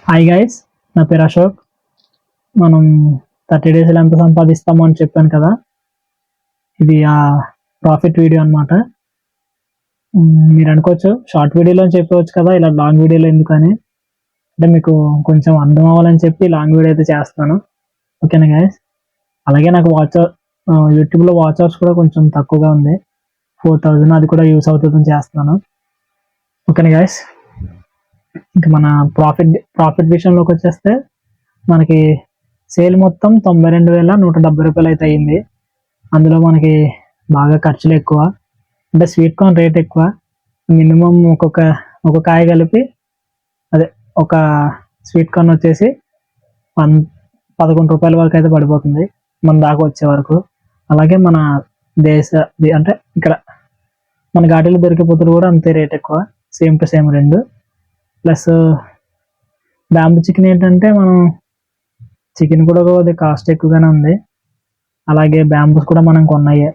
Hi guys, నా పేరు అశోక్. మనం 30 డేస్లో ఎంత సంపాదిస్తామో అని చెప్పాను కదా. ఇది ఆ ప్రాఫిట్ వీడియో అనమాట. మీరు అనుకోవచ్చు షార్ట్ వీడియోలో చెప్పవచ్చు కదా, ఇలా లాంగ్ వీడియోలో ఎందుకని. అంటే మీకు కొంచెం అర్థం అవ్వాలని చెప్పి లాంగ్ వీడియో అయితే చేస్తున్నాను. ఓకేనా గైస్? అలాగే నాకు యూట్యూబ్లో వాచ్ అవర్స్ కూడా కొంచెం తక్కువగా ఉంది, 4000. అది కూడా యూస్ అవుతుందని చేస్తున్నాను. ఓకేనా గైస్? ఇంకా మన ప్రాఫిట్ విషయంలోకి వచ్చేస్తే, మనకి సేల్ మొత్తం 92,170 అయితే అయ్యింది. అందులో మనకి బాగా ఖర్చులు ఎక్కువ, అంటే స్వీట్ కార్న్ రేట్ ఎక్కువ. మినిమం ఒక కాయ కలిపి, అదే ఒక స్వీట్ కార్న్ వచ్చేసి 11 రూపాయల వరకు అయితే పడిపోతుంది మన దాకా వచ్చే వరకు. అలాగే మన అంటే ఇక్కడ మన ఘాటీలో దొరికే పొత్తులు కూడా అంతే రేట్ ఎక్కువ, సేమ్ టు సేమ్ రెండు. ప్లస్ బ్యాంబూ చికెన్ ఏంటంటే, మనం చికెన్ కూడా అది కాస్ట్ ఎక్కువగానే ఉంది. అలాగే బ్యాంబూస్ కూడా మనం కొన్నాయి,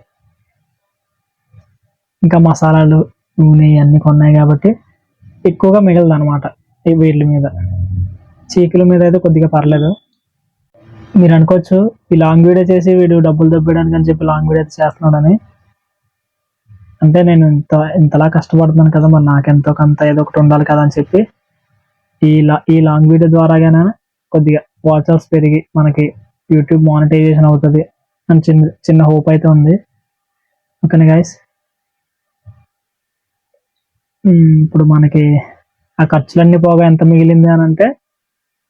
ఇంకా మసాలాలు, నూనె ఇవన్నీ కొన్నాయి కాబట్టి ఎక్కువగా మిగలదు అనమాట. వీటి మీద, చీకుల మీద అయితే కొద్దిగా పర్లేదు. మీరు అనుకోవచ్చు ఈ లాంగ్ వీడియో చేసి వీడు డబ్బులు దొబ్బడానికి అని చెప్పి లాంగ్ వీడియో చేస్తున్నాడని. అంటే నేను ఇంతలా కష్టపడుతున్నాను కదా, మరి నాకెంతో కొంత ఏదో ఒకటి ఉండాలి కదా అని చెప్పి ఈ లాంగ్ వీడియో ద్వారాగానే కొద్దిగా వాచ్ అవర్స్ పెరిగి మనకి యూట్యూబ్ మానిటైజేషన్ అవుతుంది అని చిన్న హోప్ అయితే ఉంది. ఓకేనా గైస్? ఇప్పుడు మనకి ఆ ఖర్చులన్నీ పోగా ఎంత మిగిలింది అని అంటే,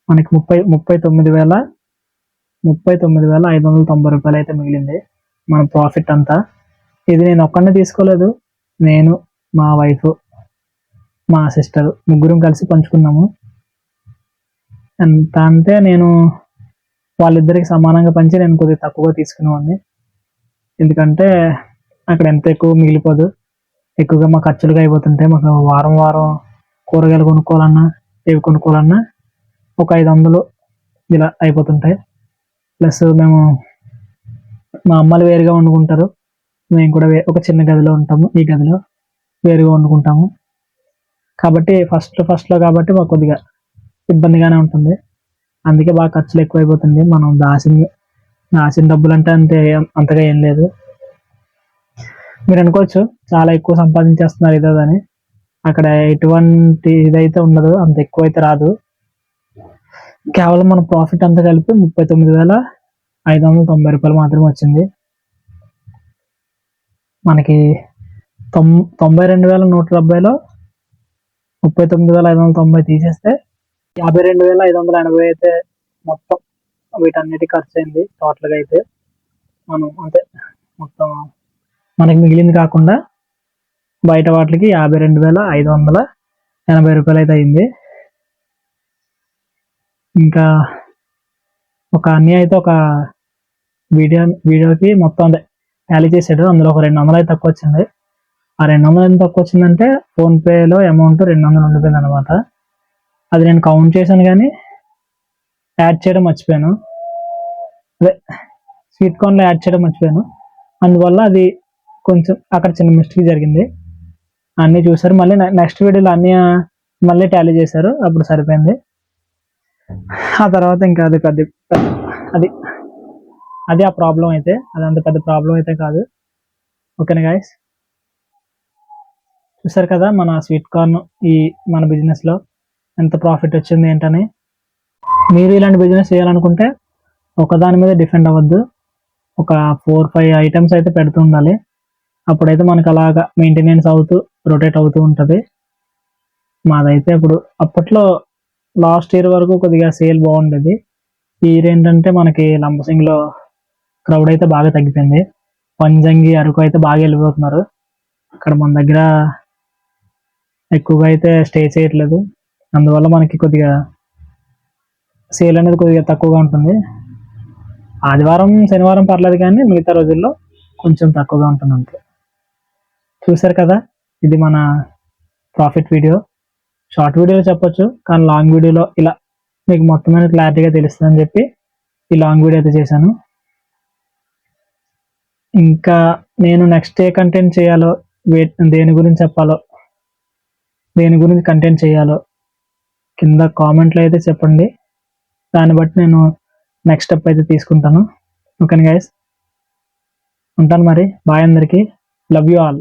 మనకి 39,590 రూపాయలు అయితే మిగిలింది మన ప్రాఫిట్ అంతా. ఇది నేను ఒక్కడినే తీసుకోలేదు, నేను, మా వైఫ్, మా సిస్టర్ ముగ్గురం కలిసి పంచుకున్నాము. ఎంత అంటే, నేను వాళ్ళిద్దరికి సమానంగా పంచి నేను కొద్దిగా తక్కువగా తీసుకునేవాడిని. ఎందుకంటే అక్కడ ఎంత ఎక్కువ మిగిలిపోదు, ఎక్కువగా మా ఖర్చులుగా అయిపోతుంటాయి. మాకు వారం వారం కూరగాయలు కొనుక్కోవాలన్నా, ఏవి కొనుక్కోవాలన్నా ఒక 500 ఇలా అయిపోతుంటాయి. ప్లస్ మా అమ్మలు వేరుగా వండుకుంటారు, మేము కూడా ఒక చిన్న గదిలో ఉంటాము, ఈ గదిలో వేరుగా వండుకుంటాము. కాబట్టి ఫస్ట్లో కాబట్టి మాకు కొద్దిగా ఇబ్బందిగానే ఉంటుంది. అందుకే బాగా ఖర్చులు ఎక్కువైపోతుంది. మనం దాచిన డబ్బులు అంటే అంతగా ఏం లేదు. మీరు అనుకోవచ్చు చాలా ఎక్కువ సంపాదించేస్తున్నారు ఇదని. అక్కడ ఎటువంటి ఇదైతే ఉండదు, అంత ఎక్కువ అయితే రాదు. కేవలం మన ప్రాఫిట్ అంతా కలిపి 39,590 రూపాయలు మాత్రమే వచ్చింది. మనకి 92,170లో 39,590 తీసేస్తే 52,580 అయితే మొత్తం వీటన్నిటి ఖర్చు అయింది టోటల్గా అయితే. మనం అంటే మొత్తం మనకి మిగిలింది కాకుండా బయట వాటికి 52,580 రూపాయలు అయితే అయింది. ఇంకా ఒక అన్నీ అయితే ఒక వీడియోకి మొత్తం టాలీ చేసాడు, అందులో ఒక 200 అయితే తక్కువ వచ్చింది. ఆ 200 ఎంత తక్కువ వచ్చిందంటే, ఫోన్పేలో అమౌంట్ 200 ఉండిపోయింది అనమాట. అది నేను కౌంట్ చేశాను కానీ యాడ్ చేయడం మర్చిపోయాను, అదే స్వీట్ కార్న్లో యాడ్ చేయడం మర్చిపోయాను. అందువల్ల అది కొంచెం అక్కడ చిన్న మిస్టేక్ జరిగింది. అన్నీ చూసారు, మళ్ళీ నెక్స్ట్ వీడియోలో అన్నీ మళ్ళీ టాలీ చేశారు, అప్పుడు సరిపోయింది. ఆ తర్వాత ఇంకా అది ఆ ప్రాబ్లం అయితే, అదంత పెద్ద ప్రాబ్లం అయితే కాదు. ఓకేనా గైస్? చూసారు కదా మన స్వీట్ కార్న్ మన బిజినెస్లో ఎంత ప్రాఫిట్ వచ్చింది ఏంటని. మీరు ఇలాంటి బిజినెస్ చేయాలనుకుంటే ఒకదాని మీద డిపెండ్ అవ్వద్దు, ఒక 4-5 ఐటమ్స్ అయితే పెడుతూ ఉండాలి. అప్పుడైతే మనకు అలాగా మెయింటెనెన్స్ అవుతూ రొటేట్ అవుతూ ఉంటుంది. మాదైతే అప్పట్లో లాస్ట్ ఇయర్ వరకు కొద్దిగా సేల్ బాగుండేది. ఈ ఇయర్ ఏంటంటే మనకి లంబసింగిలో క్రౌడ్ అయితే బాగా తగ్గిపోయింది. పంజంగి, అరకు అయితే బాగా వెళ్ళిపోతున్నారు. అక్కడ మన దగ్గర ఎక్కువగా అయితే స్టే చేయట్లేదు, అందువల్ల మనకి కొద్దిగా సేల్ అనేది కొద్దిగా తక్కువగా ఉంటుంది. ఆదివారం, శనివారం పర్లేదు, కానీ మిగతా రోజుల్లో కొంచెం తక్కువగా ఉంటుంది అంతే. చూసారు కదా, ఇది మన ప్రాఫిట్ వీడియో. షార్ట్ వీడియోలో చెప్పొచ్చు, కానీ లాంగ్ వీడియోలో ఇలా మీకు మొత్తమైన క్లారిటీగా తెలుస్తుందని చెప్పి ఈ లాంగ్ వీడియో అయితే చేశాను. ఇంకా నేను నెక్స్ట్ ఏ కంటెంట్ చేయాలో, దేని గురించి చెప్పాలో, దేని గురించి కంటెంట్ చేయాలో కింద కామెంట్లో అయితే చెప్పండి. దాన్ని బట్టి నేను నెక్స్ట్ స్టెప్ అయితే తీసుకుంటాను. ఓకేనా గైస్, ఉంటాను మరి. బాయ్ అందరికీ. Love you all.